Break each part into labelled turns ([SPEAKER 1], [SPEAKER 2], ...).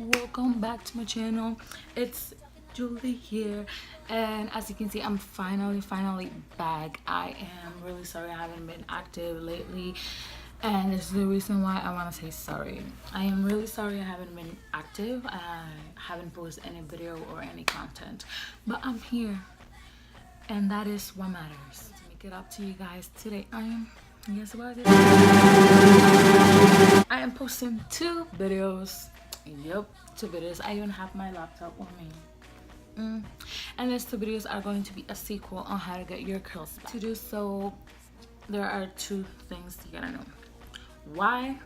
[SPEAKER 1] welcome back to my channel. It's Julie here, and as you can see, I'm finally back. I am really sorry I haven't been active lately, and this is the reason why I want to say sorry. I am really sorry I haven't been active. I haven't posted any video or any content, but I'm here, and that is what matters. To make it up to you guys today, guess what it is? I am posting two videos. Yep, two videos. I even have my laptop on me. And these two videos are going to be a sequel on how to get your curls back. To do so, there are two things you gotta know: why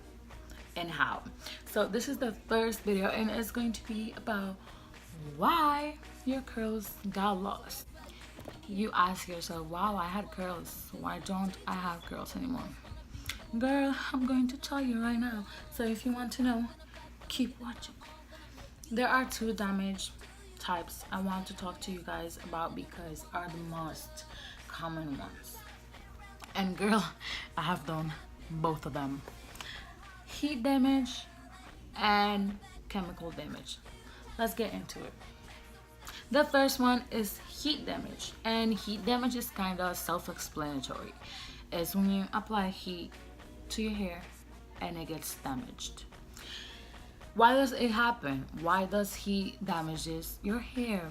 [SPEAKER 1] and how. So this is the first video, and it's going to be about why your curls got lost. You ask yourself, wow, I had curls, why don't I have curls anymore? Girl, I'm going to tell you right now. So if you want to know, keep watching. There are two damage types I want to talk to you guys about because are the most common ones. And girl, I have done both of them: heat damage and chemical damage. Let's get into it. The first one is heat damage, and heat damage is kind of self-explanatory. It's when you apply heat to your hair and it gets damaged. Why does it happen? Why does heat damages your hair?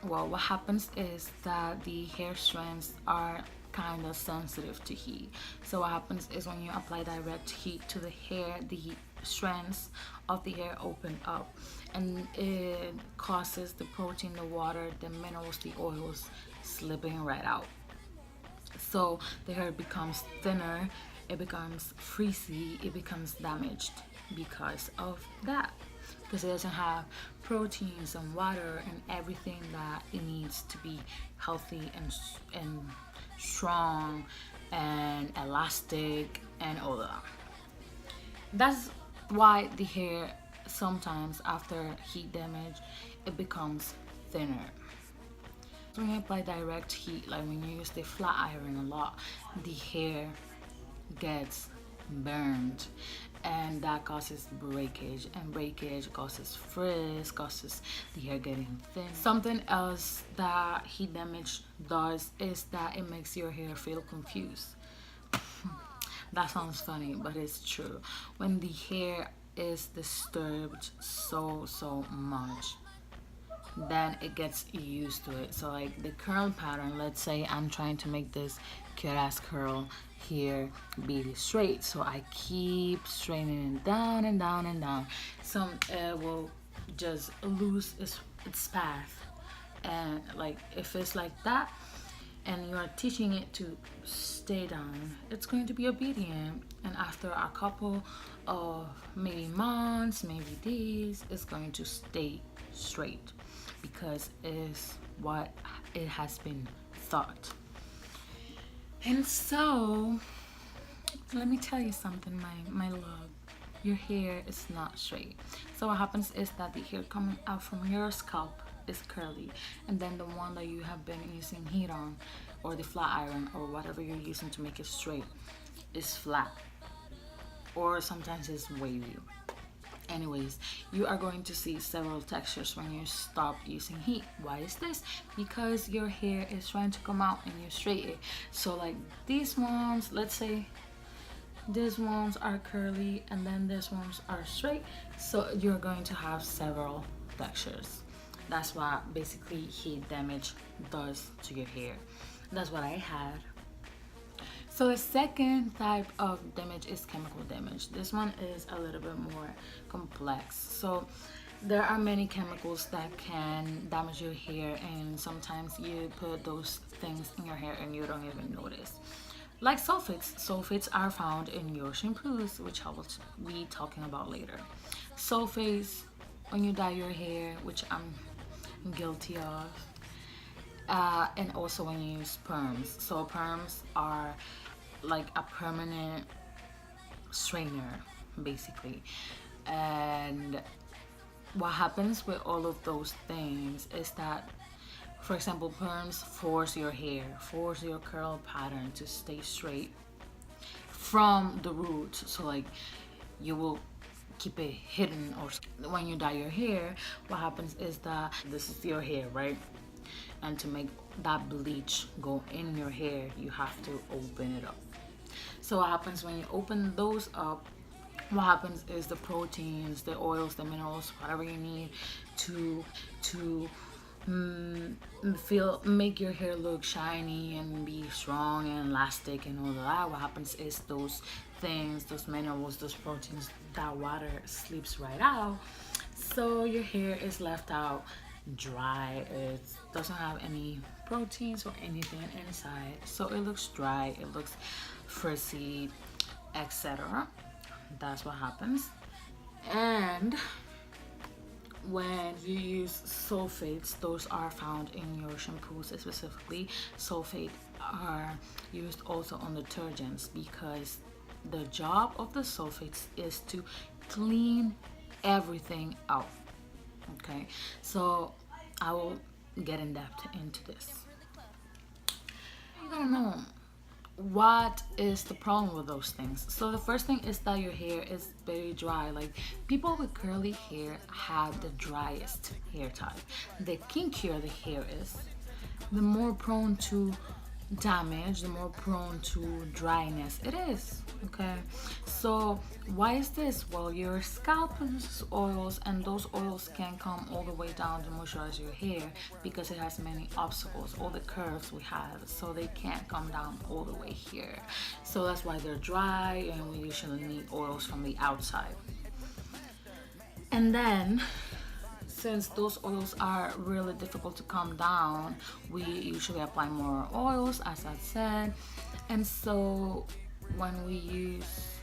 [SPEAKER 1] Well, what happens is that the hair strands are kind of sensitive to heat. So what happens is when you apply direct heat to the hair, the strands of the hair open up, and it causes the protein, the water, the minerals, the oils slipping right out. So the hair becomes thinner, it becomes frizzy, it becomes damaged because of that, because it doesn't have proteins and water and everything that it needs to be healthy and strong and elastic and all that. That's why the hair sometimes after heat damage it becomes thinner. When you apply direct heat, like when you use the flat iron a lot, the hair gets burned, and that causes breakage, and breakage causes frizz, causes the hair getting thin. Something else that heat damage does is that it makes your hair feel confused. That sounds funny, but it's true. When the hair is disturbed so much, then it gets used to it. So like the curl pattern, let's say I'm trying to make this cute ass curl here be straight, so I keep straightening it down and down and down. Some will just lose its path, and like if it's like that and you are teaching it to stay down, it's going to be obedient, and after a couple of maybe months, maybe days, it's going to stay straight because it's what it has been thought. And so let me tell you something, my love, your hair is not straight. So what happens is that the hair coming out from your scalp is curly, and then the one that you have been using heat on, or the flat iron, or whatever you're using to make it straight, is flat, or sometimes it's wavy. Anyways, you are going to see several textures when you stop using heat. Why is this? Because your hair is trying to come out and you straighten it. So like these ones, let's say these ones are curly and then these ones are straight, so you're going to have several textures. That's what basically heat damage does to your hair. That's what I had. So the second type of damage is chemical damage. This one is a little bit more complex. So there are many chemicals that can damage your hair, and sometimes you put those things in your hair and you don't even notice. Like sulfates. Sulfates are found in your shampoos, which I will be talking about later. Sulfates when you dye your hair, which I'm guilty of. And also when you use perms. So perms are like a permanent strainer basically, and what happens with all of those things is that, for example, perms force your curl pattern to stay straight from the root. So like you will keep it hidden. Or when you dye your hair, what happens is that this is your hair, right? And to make that bleach go in your hair, you have to open it up. So what happens when you open those up, what happens is the proteins, the oils, the minerals, whatever you need to make your hair look shiny and be strong and elastic and all that, what happens is those things, those minerals, those proteins, that water sleeps right out, so your hair is left out dry. It doesn't have any proteins or anything inside, so it looks dry, it looks frizzy, etc. That's what happens. And when you use sulfates, those are found in your shampoos. Specifically, sulfate are used also on detergents, because the job of the sulfates is to clean everything out. Okay, so I will get in depth into this. You gotta know what is the problem with those things. So the first thing is that your hair is very dry. Like, people with curly hair have the driest hair type. The kinkier the hair is, the more prone to damage, the more prone to dryness it is. Okay, so why is this? Well, your scalp produces oils, and those oils can come all the way down to moisturize your hair because it has many obstacles, all the curves we have, so they can't come down all the way here. So that's why they're dry, and we usually need oils from the outside. And then, since those oils are really difficult to come down, we usually apply more oils, as I said. And so when we use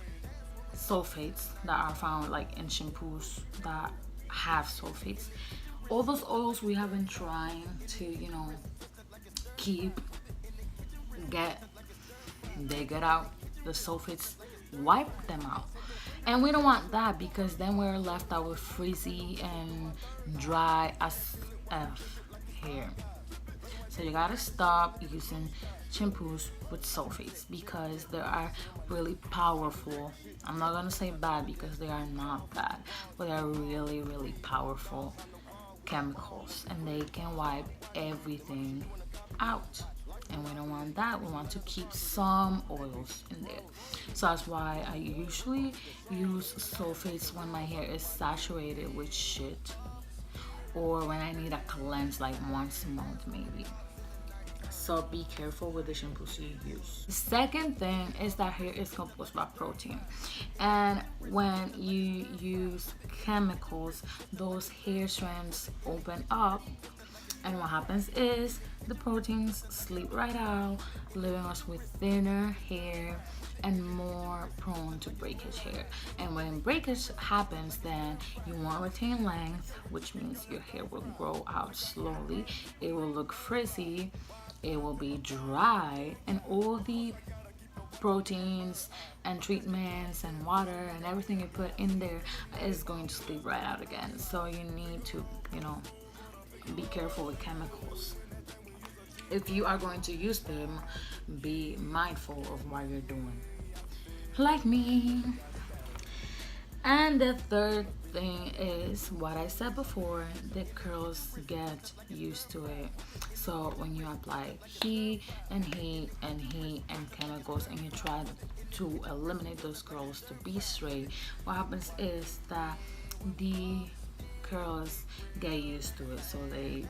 [SPEAKER 1] sulfates that are found like in shampoos that have sulfates, all those oils we have been trying to, keep, they get out, the sulfates wipe them out. And we don't want that, because then we're left out with frizzy and dry as F hair. So you gotta stop using shampoos with sulfates, because they are really powerful. I'm not gonna say bad, because they are not bad, but they are really, really powerful chemicals, and they can wipe everything out. And we don't want that. We want to keep some oils in there. So that's why I usually use sulfates when my hair is saturated with shit, or when I need a cleanse like once a month maybe. So be careful with the shampoos you use. The second thing is that hair is composed by protein, and when you use chemicals, those hair strands open up, and what happens is the proteins sleep right out, leaving us with thinner hair and more prone to breakage hair. And when breakage happens, then you won't retain length, which means your hair will grow out slowly, it will look frizzy, it will be dry, and all the proteins and treatments and water and everything you put in there is going to sleep right out again. So you need to, be careful with chemicals. If you are going to use them, be mindful of what you're doing, like me. And the third thing is what I said before, the curls get used to it. So when you apply heat and heat and heat and chemicals, and you try to eliminate those curls to be straight, what happens is that the curls get used to it, so they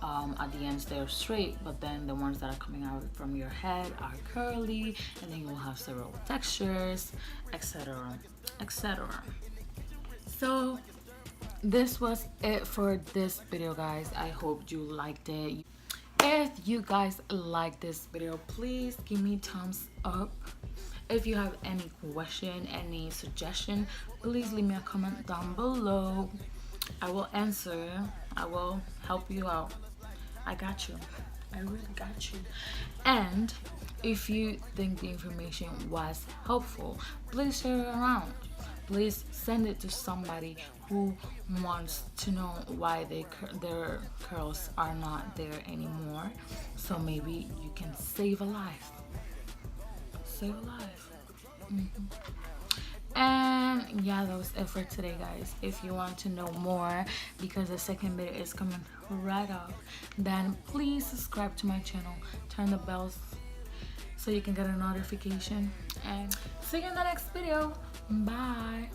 [SPEAKER 1] at the ends they're straight, but then the ones that are coming out from your head are curly, and then you will have several textures, etc, etc. So this was it for this video, guys. I hope you liked it. If you guys like this video, please give me thumbs up. If you have any question, any suggestion, please leave me a comment down below. I will answer. I will help you out. I got you. I really got you. And if you think the information was helpful, please share it around. Please send it to somebody who wants to know why their curls are not there anymore. So maybe you can save a life. Save a life. And And yeah, that was it for today, guys. If you want to know more, because the second video is coming right up, then please subscribe to my channel, turn the bells so you can get a notification, and see you in the next video. Bye.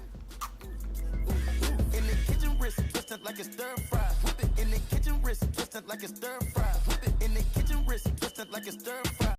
[SPEAKER 2] In the kitchen, wrist twisted like it's stir fry. Whip it in the kitchen, wrist twisted like it's stir fry. Whip it in the kitchen, wrist twisted like it's stir fry.